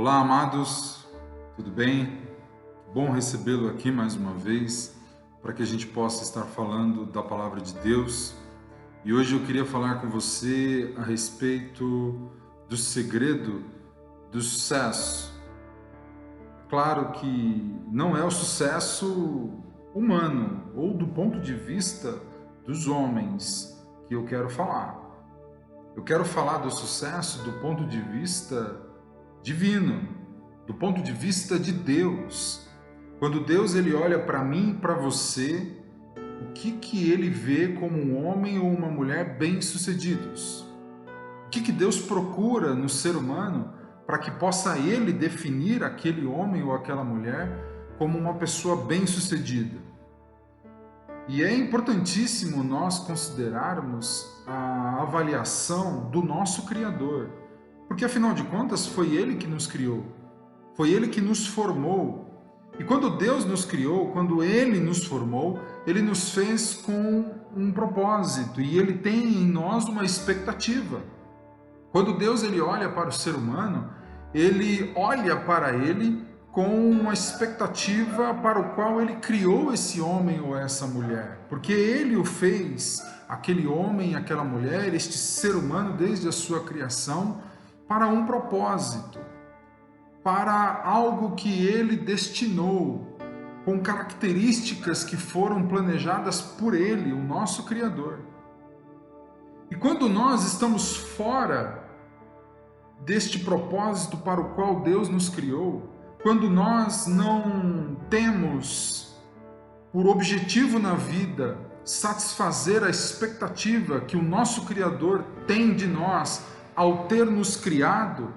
Olá, amados, tudo bem? Bom recebê-lo aqui mais uma vez para que a gente possa estar falando da palavra de Deus. E hoje eu queria falar com você a respeito do segredo do sucesso. Claro que não é o sucesso humano ou do ponto de vista dos homens que eu quero falar. Eu quero falar do sucesso do ponto de vista divino, do ponto de vista de Deus. Quando Deus ele olha para mim e para você, o que ele vê como um homem ou uma mulher bem-sucedidos? O que Deus procura no ser humano para que possa ele definir aquele homem ou aquela mulher como uma pessoa bem-sucedida? E é importantíssimo nós considerarmos a avaliação do nosso Criador, porque afinal de contas foi Ele que nos criou, foi Ele que nos formou. E quando Deus nos criou, quando Ele nos formou, Ele nos fez com um propósito e Ele tem em nós uma expectativa. Quando Deus ele olha para o ser humano, Ele olha para ele com uma expectativa para o qual Ele criou esse homem ou essa mulher, porque Ele o fez, aquele homem, aquela mulher, este ser humano desde a sua criação, para um propósito, para algo que Ele destinou, com características que foram planejadas por Ele, o nosso Criador. E quando nós estamos fora deste propósito para o qual Deus nos criou, quando nós não temos por objetivo na vida satisfazer a expectativa que o nosso Criador tem de nós ao ter nos criado,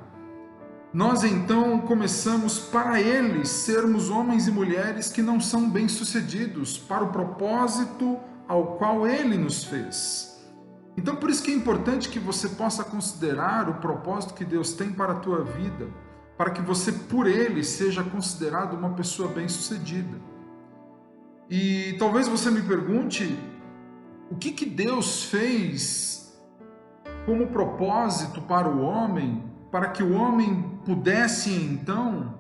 nós então começamos para Ele sermos homens e mulheres que não são bem-sucedidos para o propósito ao qual Ele nos fez. Então por isso que é importante que você possa considerar o propósito que Deus tem para a tua vida, para que você por Ele seja considerado uma pessoa bem-sucedida. E talvez você me pergunte, o que Deus fez como propósito para o homem, para que o homem pudesse então,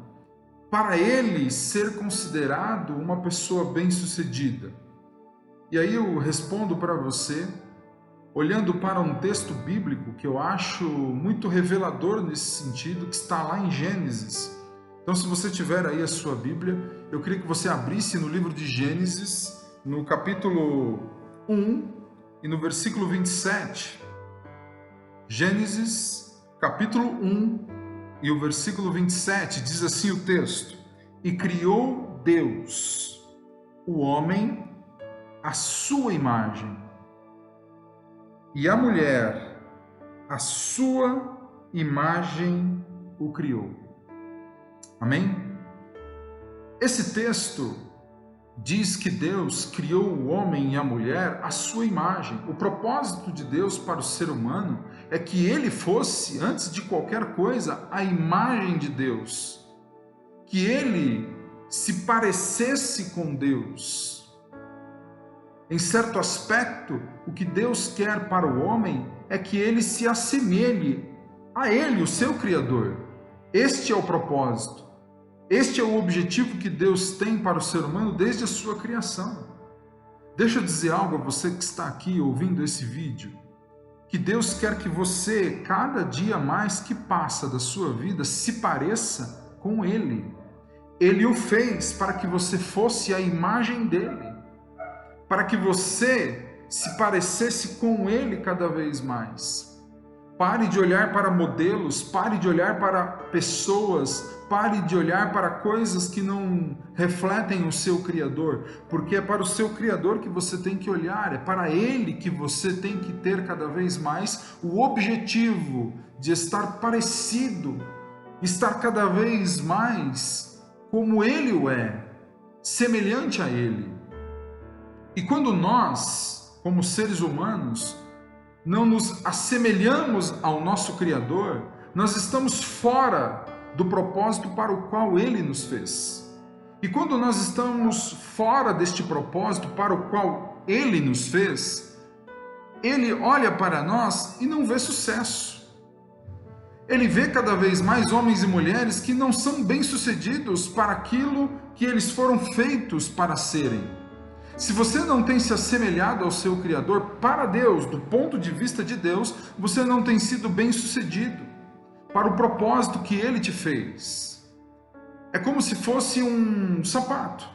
para ele ser considerado uma pessoa bem-sucedida? E aí eu respondo para você, olhando para um texto bíblico que eu acho muito revelador nesse sentido, que está lá em Gênesis. Então, se você tiver aí a sua Bíblia, eu queria que você abrisse no livro de Gênesis, no capítulo 1 e no versículo 27. Gênesis, capítulo 1 e o versículo 27, diz assim o texto: E criou Deus o homem à sua imagem, e a mulher, a sua imagem o criou. Amém? Esse texto diz que Deus criou o homem e a mulher à sua imagem. O propósito de Deus para o ser humano é que ele fosse, antes de qualquer coisa, a imagem de Deus. Que ele se parecesse com Deus. Em certo aspecto, o que Deus quer para o homem é que ele se assemelhe a ele, o seu Criador. Este é o propósito. Este é o objetivo que Deus tem para o ser humano desde a sua criação. Deixa eu dizer algo a você que está aqui ouvindo esse vídeo. Que Deus quer que você, cada dia mais que passa da sua vida, se pareça com Ele. Ele o fez para que você fosse a imagem dele. Para que você se parecesse com Ele cada vez mais. Pare de olhar para modelos, pare de olhar para pessoas, pare de olhar para coisas que não refletem o seu Criador, porque é para o seu Criador que você tem que olhar, é para Ele que você tem que ter cada vez mais o objetivo de estar parecido, estar cada vez mais como Ele o é, semelhante a Ele. E quando nós, como seres humanos, não nos assemelhamos ao nosso Criador, nós estamos fora do propósito para o qual Ele nos fez. E quando nós estamos fora deste propósito para o qual Ele nos fez, Ele olha para nós e não vê sucesso. Ele vê cada vez mais homens e mulheres que não são bem-sucedidos para aquilo que eles foram feitos para serem. Se você não tem se assemelhado ao seu Criador para Deus, do ponto de vista de Deus, você não tem sido bem-sucedido para o propósito que Ele te fez. É como se fosse um sapato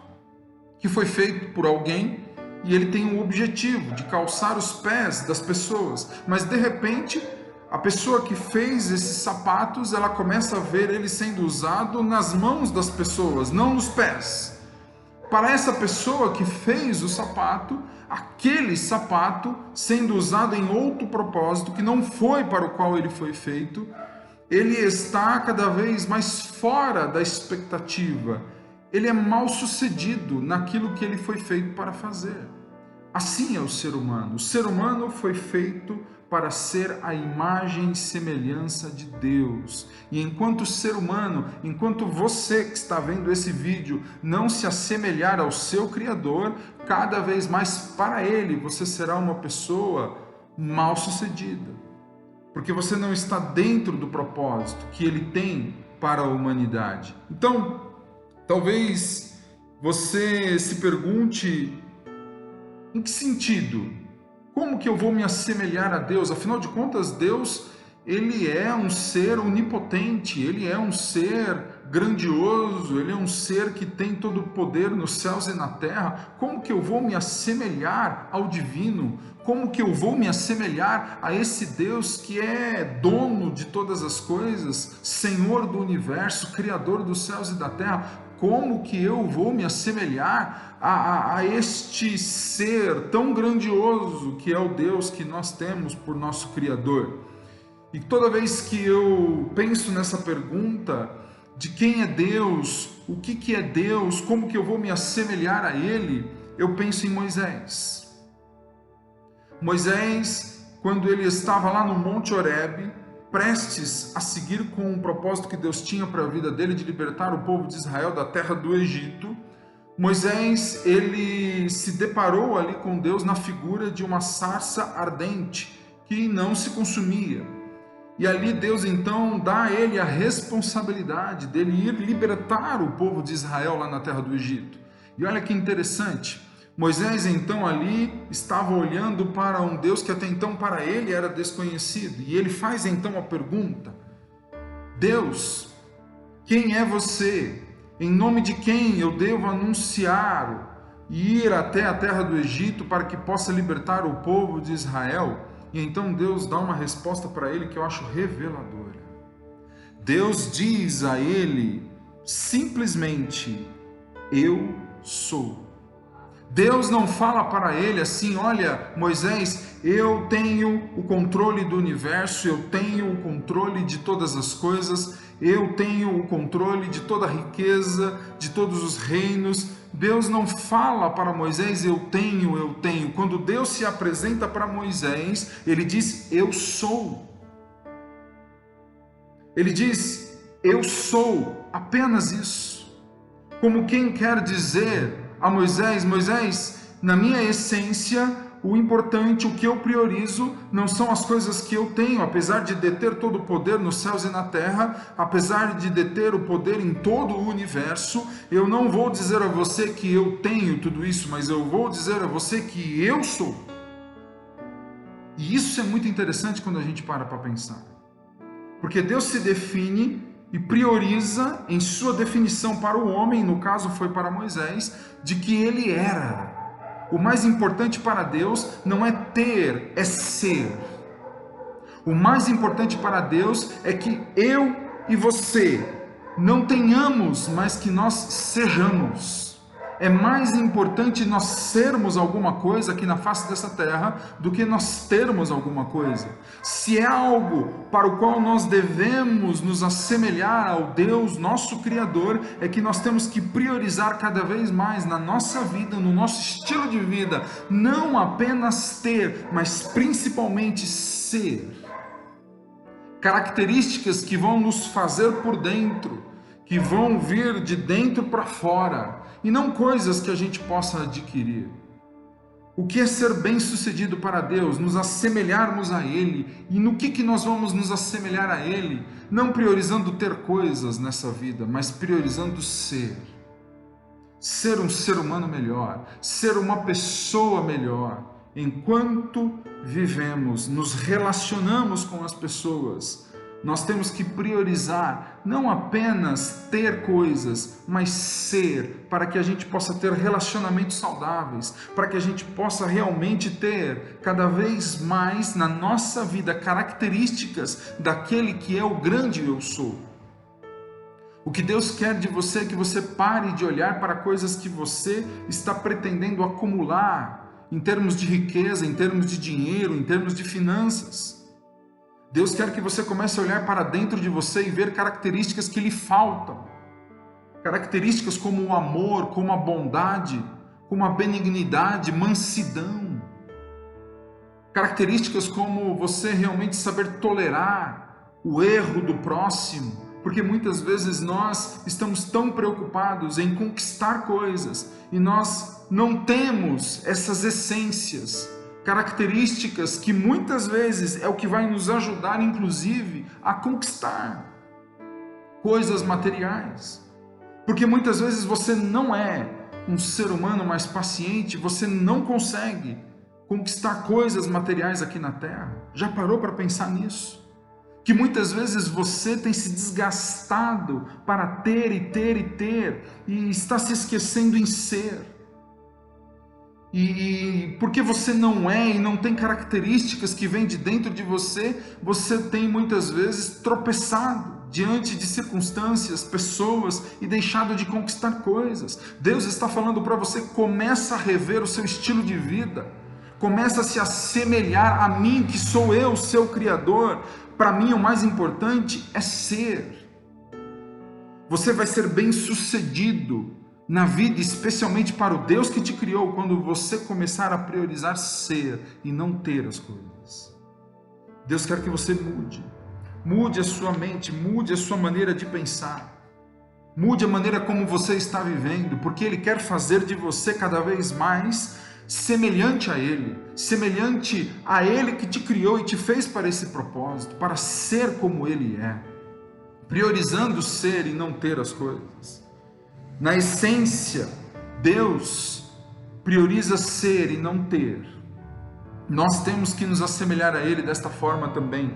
que foi feito por alguém e ele tem o objetivo de calçar os pés das pessoas, mas de repente a pessoa que fez esses sapatos, ela começa a ver ele sendo usado nas mãos das pessoas, não nos pés. Para essa pessoa que fez o sapato, aquele sapato sendo usado em outro propósito que não foi para o qual ele foi feito, ele está cada vez mais fora da expectativa. Ele é mal sucedido naquilo que ele foi feito para fazer. Assim é o ser humano. O ser humano foi feito para ser a imagem e semelhança de Deus. E enquanto ser humano, enquanto você que está vendo esse vídeo não se assemelhar ao seu Criador, cada vez mais para Ele você será uma pessoa mal sucedida. Porque você não está dentro do propósito que Ele tem para a humanidade. Então, talvez você se pergunte: em que sentido? Como que eu vou me assemelhar a Deus? Afinal de contas, Deus, Ele é um ser onipotente, Ele é um ser grandioso, Ele é um ser que tem todo o poder nos céus e na terra. Como que eu vou me assemelhar ao divino? Como que eu vou me assemelhar a esse Deus que é dono de todas as coisas, Senhor do universo, Criador dos céus e da terra? Como que eu vou me assemelhar a este ser tão grandioso que é o Deus que nós temos por nosso Criador? E toda vez que eu penso nessa pergunta de quem é Deus, o que é Deus, como que eu vou me assemelhar a Ele, eu penso em Moisés. Moisés, quando ele estava lá no Monte Horebe, prestes a seguir com o propósito que Deus tinha para a vida dele de libertar o povo de Israel da terra do Egito, Moisés, ele se deparou ali com Deus na figura de uma sarça ardente que não se consumia. E ali Deus então dá a ele a responsabilidade dele ir libertar o povo de Israel lá na terra do Egito. E olha que interessante, Moisés então ali estava olhando para um Deus que até então para ele era desconhecido. E ele faz então a pergunta: Deus, quem é você? Em nome de quem eu devo anunciar e ir até a terra do Egito para que possa libertar o povo de Israel? E então Deus dá uma resposta para ele que eu acho reveladora. Deus diz a ele simplesmente: eu sou. Deus não fala para ele assim: olha, Moisés, eu tenho o controle do universo, eu tenho o controle de todas as coisas, eu tenho o controle de toda a riqueza, de todos os reinos. Deus não fala para Moisés: eu tenho, eu tenho. Quando Deus se apresenta para Moisés, ele diz: eu sou. Ele diz: eu sou, apenas isso. Como quem quer dizer a Moisés: Moisés, na minha essência, o importante, o que eu priorizo, não são as coisas que eu tenho, apesar de deter todo o poder nos céus e na terra, apesar de deter o poder em todo o universo, eu não vou dizer a você que eu tenho tudo isso, mas eu vou dizer a você que eu sou. E isso é muito interessante quando a gente para pensar, porque Deus se define e prioriza em sua definição para o homem, no caso foi para Moisés, de que ele era. O mais importante para Deus não é ter, é ser. O mais importante para Deus é que eu e você não tenhamos, mas que nós sejamos. É mais importante nós sermos alguma coisa aqui na face dessa terra do que nós termos alguma coisa. Se é algo para o qual nós devemos nos assemelhar ao Deus, nosso Criador, é que nós temos que priorizar cada vez mais na nossa vida, no nosso estilo de vida, não apenas ter, mas principalmente ser. Características que vão nos fazer por dentro, que vão vir de dentro para fora, e não coisas que a gente possa adquirir. O que é ser bem-sucedido para Deus? Nos assemelharmos a Ele. E no que nós vamos nos assemelhar a Ele? Não priorizando ter coisas nessa vida, mas priorizando ser. Ser um ser humano melhor, ser uma pessoa melhor. Enquanto vivemos, nos relacionamos com as pessoas, nós temos que priorizar não apenas ter coisas, mas ser, para que a gente possa ter relacionamentos saudáveis, para que a gente possa realmente ter cada vez mais na nossa vida características daquele que é o grande eu sou. O que Deus quer de você é que você pare de olhar para coisas que você está pretendendo acumular em termos de riqueza, em termos de dinheiro, em termos de finanças. Deus quer que você comece a olhar para dentro de você e ver características que lhe faltam. Características como o amor, como a bondade, como a benignidade, mansidão. Características como você realmente saber tolerar o erro do próximo. Porque muitas vezes nós estamos tão preocupados em conquistar coisas e nós não temos essas essências, características que muitas vezes é o que vai nos ajudar, inclusive, a conquistar coisas materiais. Porque muitas vezes você não é um ser humano mais paciente, você não consegue conquistar coisas materiais aqui na Terra. Já parou para pensar nisso? Que muitas vezes você tem se desgastado para ter e ter e ter e está se esquecendo em ser. E porque você não é e não tem características que vêm de dentro de você, você tem muitas vezes tropeçado diante de circunstâncias, pessoas e deixado de conquistar coisas. Deus está falando para você, começa a rever o seu estilo de vida. Começa a se assemelhar a mim, que sou eu, seu Criador. Para mim, o mais importante é ser. Você vai ser bem-sucedido na vida, especialmente para o Deus que te criou, quando você começar a priorizar ser e não ter as coisas. Deus quer que você mude. Mude a sua mente, mude a sua maneira de pensar. Mude a maneira como você está vivendo, porque Ele quer fazer de você cada vez mais semelhante a Ele que te criou e te fez para esse propósito, para ser como Ele é, priorizando ser e não ter as coisas. Na essência, Deus prioriza ser e não ter. Nós temos que nos assemelhar a Ele desta forma também.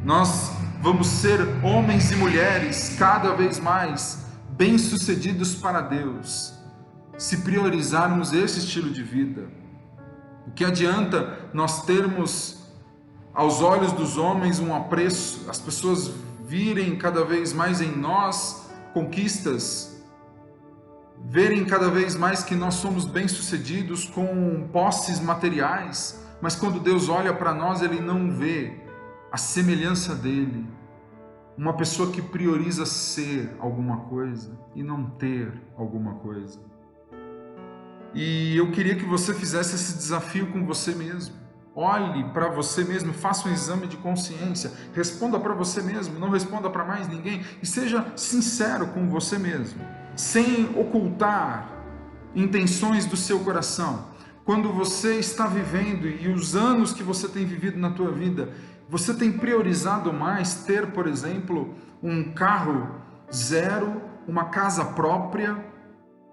Nós vamos ser homens e mulheres cada vez mais bem-sucedidos para Deus, se priorizarmos esse estilo de vida. O que adianta nós termos aos olhos dos homens um apreço, as pessoas virem cada vez mais em nós conquistas, verem cada vez mais que nós somos bem-sucedidos com posses materiais, mas quando Deus olha para nós, Ele não vê a semelhança dEle, uma pessoa que prioriza ser alguma coisa e não ter alguma coisa. E eu queria que você fizesse esse desafio com você mesmo. Olhe para você mesmo, faça um exame de consciência, responda para você mesmo, não responda para mais ninguém e seja sincero com você mesmo, sem ocultar intenções do seu coração. Quando você está vivendo e os anos que você tem vivido na tua vida, você tem priorizado mais ter, por exemplo, um carro zero, uma casa própria,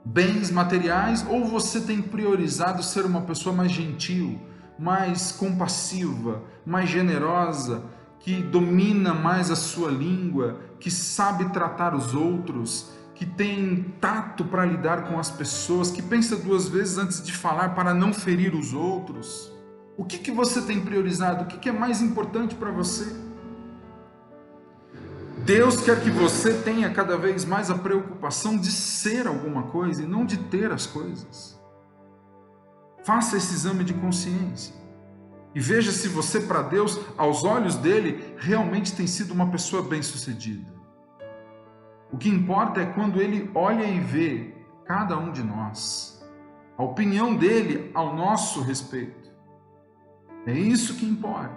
bens materiais, ou você tem priorizado ser uma pessoa mais gentil, mais compassiva, mais generosa, que domina mais a sua língua, que sabe tratar os outros, que tem tato para lidar com as pessoas, que pensa duas vezes antes de falar para não ferir os outros? O que você tem priorizado? O que é mais importante para você? Deus quer que você tenha cada vez mais a preocupação de ser alguma coisa e não de ter as coisas. Faça esse exame de consciência e veja se você, para Deus, aos olhos dele, realmente tem sido uma pessoa bem-sucedida. O que importa é quando ele olha e vê cada um de nós, a opinião dele ao nosso respeito. É isso que importa,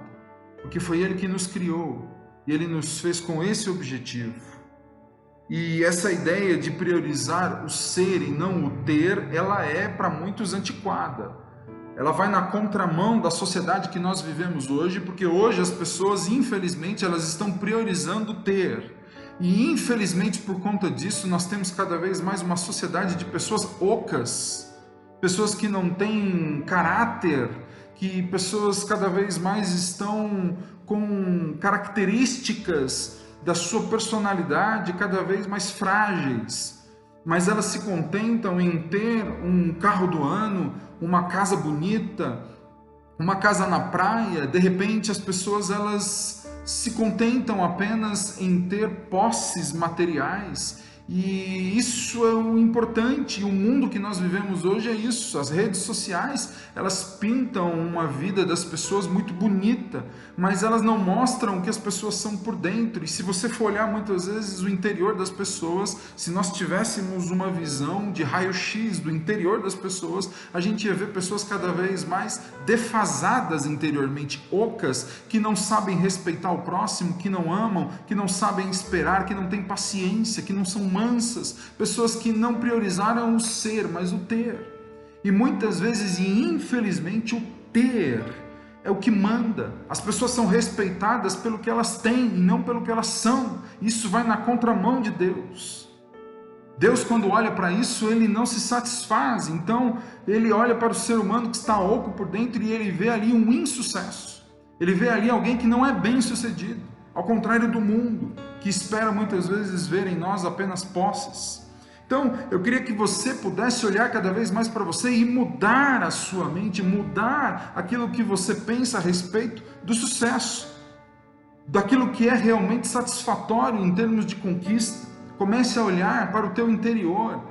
porque foi ele que nos criou. E Ele nos fez com esse objetivo. E essa ideia de priorizar o ser e não o ter, ela é para muitos antiquada. ela vai na contramão da sociedade que nós vivemos hoje, porque hoje as pessoas, infelizmente, elas estão priorizando ter. E infelizmente por conta disso nós temos cada vez mais uma sociedade de pessoas ocas, pessoas que não têm caráter, que pessoas cada vez mais estão com características da sua personalidade cada vez mais frágeis, mas elas se contentam em ter um carro do ano, uma casa bonita, uma casa na praia. De repente as pessoas elas se contentam apenas em ter posses materiais, e isso é o importante. O mundo que nós vivemos hoje é isso. As redes sociais, elas pintam uma vida das pessoas muito bonita, mas elas não mostram o que as pessoas são por dentro. E se você for olhar muitas vezes o interior das pessoas, se nós tivéssemos uma visão de raio-x do interior das pessoas, a gente ia ver pessoas cada vez mais defasadas interiormente, ocas, que não sabem respeitar o próximo, que não amam, que não sabem esperar, que não têm paciência, que não são mansas, pessoas que não priorizaram o ser, mas o ter. E muitas vezes, e infelizmente, o ter é o que manda. As pessoas são respeitadas pelo que elas têm e não pelo que elas são. Isso vai na contramão de Deus. Deus, quando olha para isso, ele não se satisfaz. Então, ele olha para o ser humano que está oco por dentro e ele vê ali um insucesso. Ele vê ali alguém que não é bem sucedido. Ao contrário do mundo, que espera muitas vezes ver em nós apenas posses. Então, eu queria que você pudesse olhar cada vez mais para você e mudar a sua mente, mudar aquilo que você pensa a respeito do sucesso, daquilo que é realmente satisfatório em termos de conquista. Comece a olhar para o teu interior,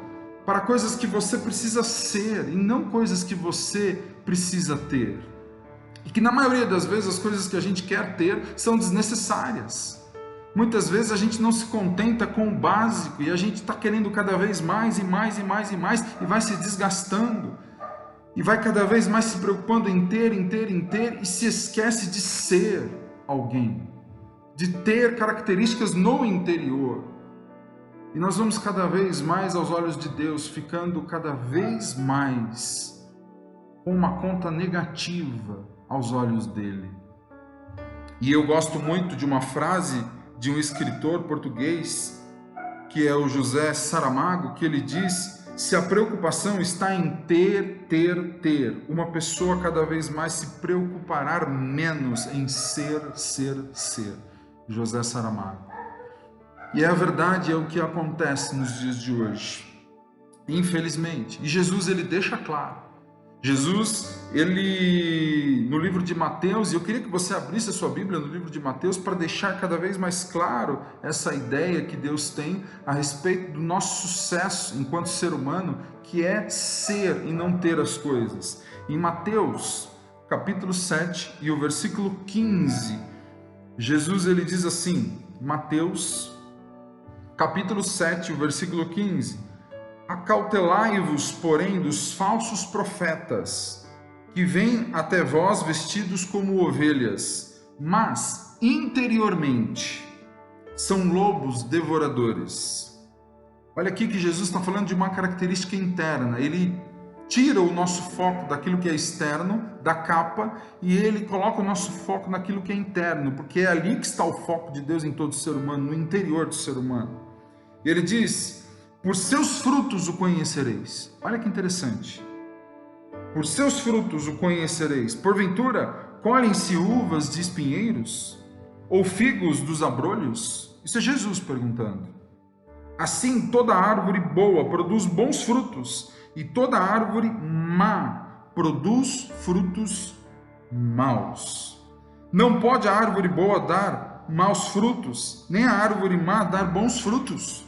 para coisas que você precisa ser e não coisas que você precisa ter. E que na maioria das vezes as coisas que a gente quer ter são desnecessárias. Muitas vezes a gente não se contenta com o básico e a gente está querendo cada vez mais e mais e mais e mais, e vai se desgastando e vai cada vez mais se preocupando em ter e se esquece de ser alguém, de ter características no interior. E nós vamos cada vez mais, aos olhos de Deus, ficando cada vez mais com uma conta negativa aos olhos dele. E eu gosto muito de uma frase de um escritor português, que é o José Saramago, que ele diz: se a preocupação está em ter, uma pessoa cada vez mais se preocupará menos em ser. José Saramago. E é a verdade, é o que acontece nos dias de hoje, infelizmente. E Jesus, ele deixa claro. Jesus, ele, no livro de Mateus, e eu queria que você abrisse a sua Bíblia no livro de Mateus para deixar cada vez mais claro essa ideia que Deus tem a respeito do nosso sucesso enquanto ser humano, que é ser e não ter as coisas. Em Mateus, capítulo 7 e o versículo 15, Jesus, ele diz assim, Mateus, capítulo 7, o versículo 15: acautelai-vos, porém, dos falsos profetas, que vêm até vós vestidos como ovelhas, mas interiormente são lobos devoradores. Olha aqui que Jesus está falando de uma característica interna. Ele tira o nosso foco daquilo que é externo, da capa, e ele coloca o nosso foco naquilo que é interno, porque é ali que está o foco de Deus em todo ser humano, no interior do ser humano. E ele diz: por seus frutos o conhecereis. Olha que interessante. Por seus frutos o conhecereis. Porventura, colhem-se uvas de espinheiros? Ou figos dos abrolhos? Isso é Jesus perguntando. Assim, toda árvore boa produz bons frutos, e toda árvore má produz frutos maus. Não pode a árvore boa dar maus frutos, nem a árvore má dar bons frutos.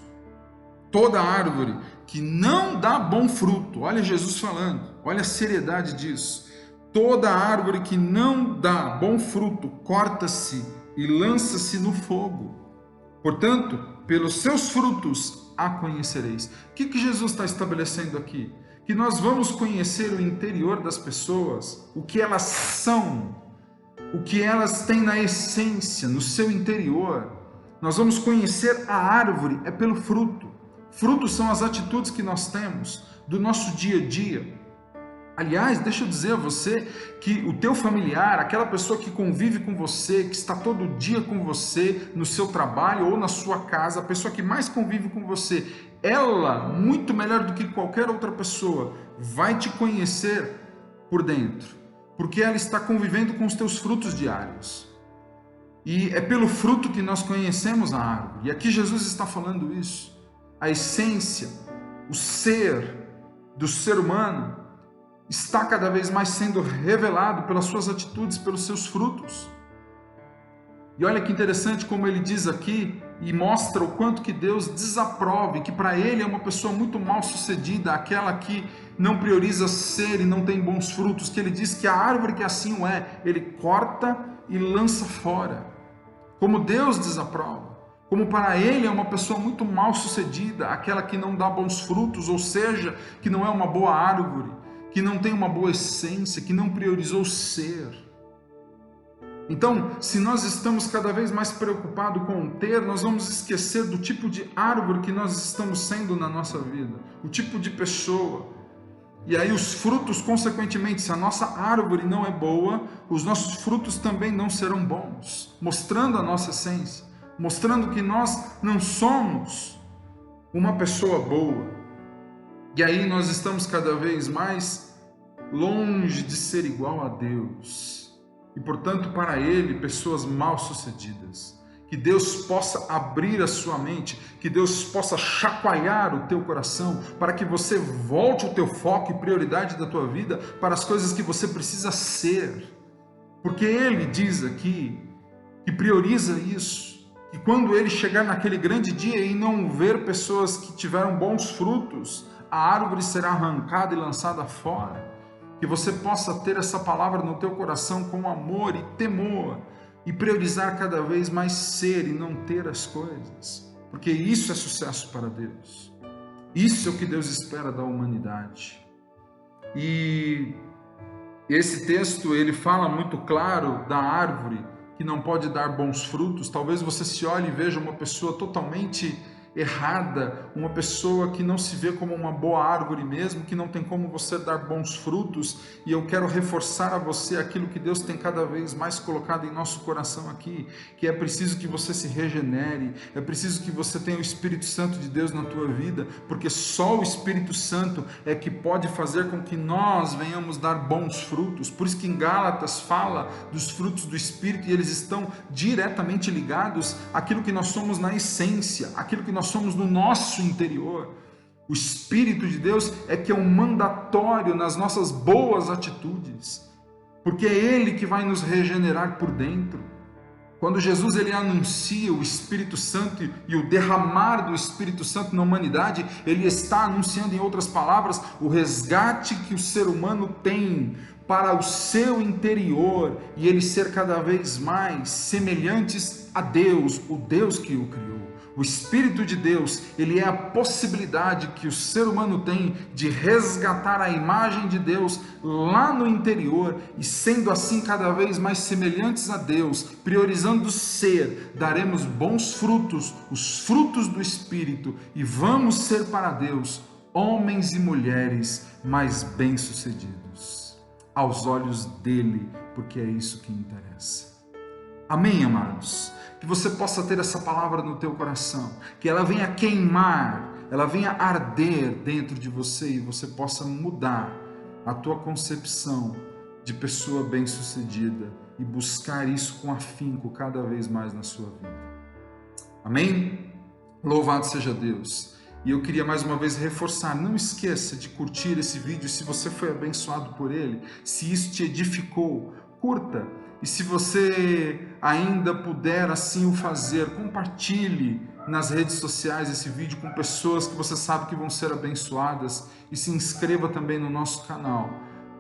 Toda árvore que não dá bom fruto, olha Jesus falando, olha a seriedade disso. Toda árvore que não dá bom fruto, corta-se e lança-se no fogo. Portanto, pelos seus frutos a conhecereis. O que Jesus está estabelecendo aqui? Que nós vamos conhecer o interior das pessoas, o que elas são, o que elas têm na essência, no seu interior. Nós vamos conhecer a árvore, é pelo fruto. Frutos são as atitudes que nós temos do nosso dia a dia. Aliás, deixa eu dizer a você que o teu familiar, aquela pessoa que convive com você, que está todo dia com você, no seu trabalho ou na sua casa, a pessoa que mais convive com você, ela, muito melhor do que qualquer outra pessoa, vai te conhecer por dentro, porque ela está convivendo com os teus frutos diários. E é pelo fruto que nós conhecemos a árvore. E aqui Jesus está falando isso. A essência, o ser do ser humano está cada vez mais sendo revelado pelas suas atitudes, pelos seus frutos. E olha que interessante como ele diz aqui e mostra o quanto que Deus desaprova e que para ele é uma pessoa muito mal sucedida, aquela que não prioriza ser e não tem bons frutos, que ele diz que a árvore que assim o é, ele corta e lança fora. Como Deus desaprova. Como para ele é uma pessoa muito mal sucedida, aquela que não dá bons frutos, ou seja, que não é uma boa árvore, que não tem uma boa essência, que não priorizou ser. Então, se nós estamos cada vez mais preocupados com o ter, nós vamos esquecer do tipo de árvore que nós estamos sendo na nossa vida, o tipo de pessoa. E aí os frutos, consequentemente, se a nossa árvore não é boa, os nossos frutos também não serão bons, mostrando a nossa essência, mostrando que nós não somos uma pessoa boa. E aí nós estamos cada vez mais longe de ser igual a Deus. E portanto, para Ele, pessoas mal-sucedidas. Que Deus possa abrir a sua mente, que Deus possa chacoalhar o teu coração, para que você volte o teu foco e prioridade da tua vida para as coisas que você precisa ser. Porque Ele diz aqui que prioriza isso, que quando Ele chegar naquele grande dia e não ver pessoas que tiveram bons frutos, a árvore será arrancada e lançada fora. Que você possa ter essa palavra no teu coração com amor e temor e priorizar cada vez mais ser e não ter as coisas, porque isso é sucesso para Deus. Isso é o que Deus espera da humanidade. E esse texto ele fala muito claro da árvore que não pode dar bons frutos. Talvez você se olhe e veja uma pessoa totalmente errada, uma pessoa que não se vê como uma boa árvore mesmo, que não tem como você dar bons frutos. E eu quero reforçar a você aquilo que Deus tem cada vez mais colocado em nosso coração aqui, que é preciso que você se regenere, é preciso que você tenha o Espírito Santo de Deus na tua vida, porque só o Espírito Santo é que pode fazer com que nós venhamos dar bons frutos. Por isso que em Gálatas fala dos frutos do Espírito, e eles estão diretamente ligados àquilo que nós somos na essência, àquilo que nós somos no nosso interior. O Espírito de Deus é que é um mandatório nas nossas boas atitudes, porque é Ele que vai nos regenerar por dentro. Quando Jesus ele anuncia o Espírito Santo e o derramar do Espírito Santo na humanidade, ele está anunciando, em outras palavras, o resgate que o ser humano tem para o seu interior e ele ser cada vez mais semelhantes a Deus, o Deus que o criou. O Espírito de Deus, ele é a possibilidade que o ser humano tem de resgatar a imagem de Deus lá no interior e sendo assim cada vez mais semelhantes a Deus, priorizando ser, daremos bons frutos, os frutos do Espírito, e vamos ser para Deus homens e mulheres mais bem-sucedidos aos olhos dele, porque é isso que interessa. Amém, amados? Que você possa ter essa palavra no teu coração, que ela venha queimar, ela venha arder dentro de você e você possa mudar a tua concepção de pessoa bem-sucedida e buscar isso com afinco cada vez mais na sua vida. Amém? Louvado seja Deus! E eu queria mais uma vez reforçar, não esqueça de curtir esse vídeo se você foi abençoado por ele, se isso te edificou, curta. E se você ainda puder assim o fazer, compartilhe nas redes sociais esse vídeo com pessoas que você sabe que vão ser abençoadas e se inscreva também no nosso canal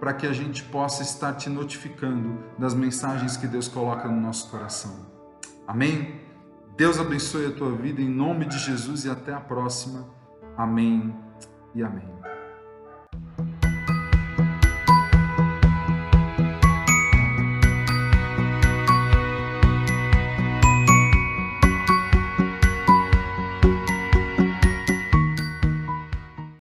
para que a gente possa estar te notificando das mensagens que Deus coloca no nosso coração. Amém? Deus abençoe a tua vida em nome de Jesus e até a próxima. Amém e amém.